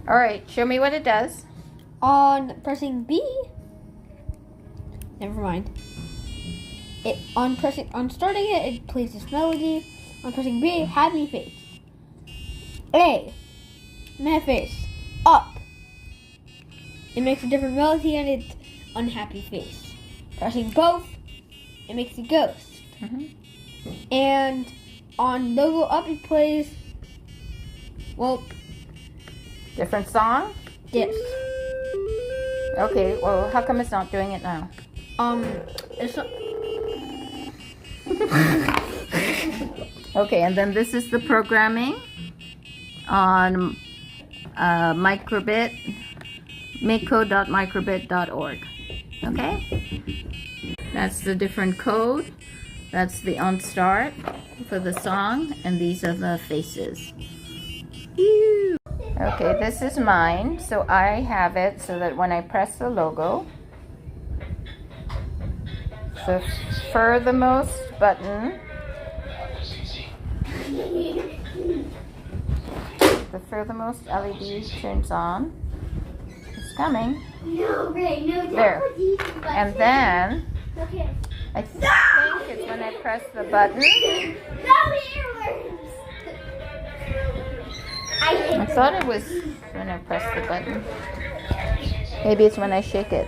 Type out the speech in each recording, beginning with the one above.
All right, show me what it does. On pressing B, never mind. On starting it, it plays this melody. On pressing B, happy face. A, mad face. Up. It makes a different melody and it's unhappy face. Pressing both, it makes a ghost. And on logo up, it plays, well, different song? Yes. Okay, well, how come it's not doing it now? It's not. Okay, and then this is the programming on Microbit, mako.microbit.org. Okay? That's the different code. That's the on start for the song, and these are the faces. Okay, this is mine, so I have it so that when I press the logo, the furthermost button, the furthermost LED turns on. It's coming. No, Ray, no, there. And then, okay. I think it's when I press the button. No earworms! I thought it was when I press the button. Maybe it's when I shake it.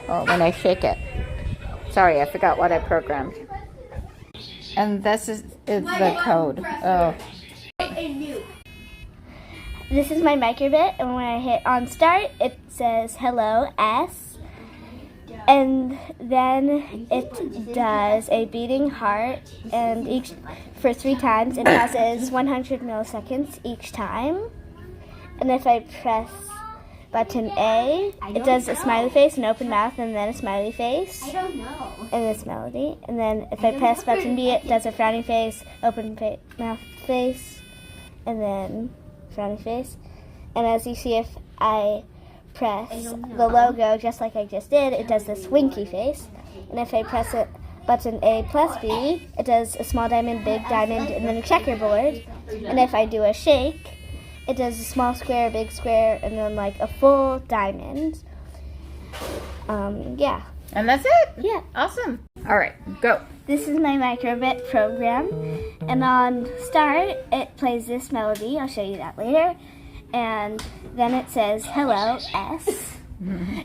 Oh, when I shake it. Sorry, I forgot what I programmed. And this is the code. Oh. This is my Microbit, and when I hit on start, it says hello S, and then it does a beating heart, and for 3 times. It passes 100 milliseconds each time. And if I press button A, it does a smiley face, an open mouth, and then a smiley face. I don't know. And this melody. And then if I press button B, it does a frowny face, open mouth face, and then frowny face. And as you see, if I press the logo just like I just did, it does this winky face. And if I press button A plus B, it does a small diamond, big diamond, and then a checkerboard. And if I do a shake, it does a small square, big square, and then like a full diamond. Yeah. And that's it? Yeah. Awesome. All right, go. This is my Microbit program, and on start, it plays this melody. I'll show you that later. And then it says, hello, S.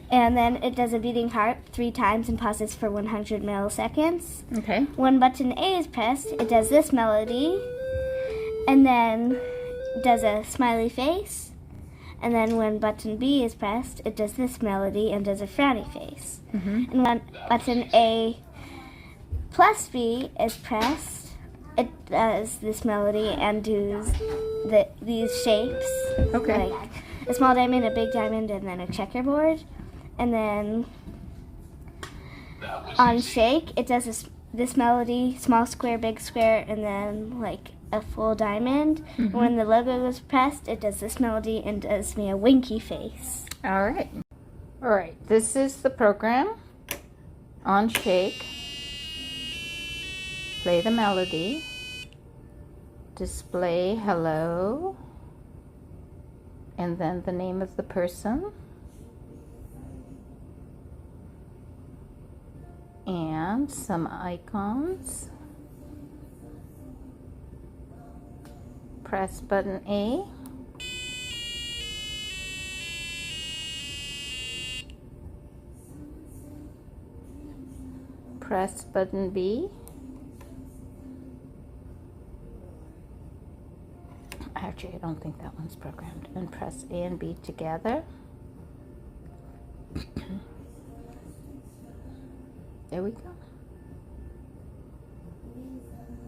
And then it does a beating heart 3 times and pauses for 100 milliseconds. Okay. When button A is pressed, it does this melody, and then does a smiley face. And then when button B is pressed, it does this melody and does a frowny face. And when button A plus B is pressed, it does this melody and does these shapes. Okay. Like a small diamond, a big diamond, and then a checkerboard. And then on shake, it does this melody, small square, big square, and then like a full diamond. When the logo is pressed, it does this melody and does me a winky face. All right. All right, this is the program. On shake, play the melody, display hello, and then the name of the person, and some icons. Press button A. Press button B. Actually, I don't think that one's programmed. And press A and B together. There we go.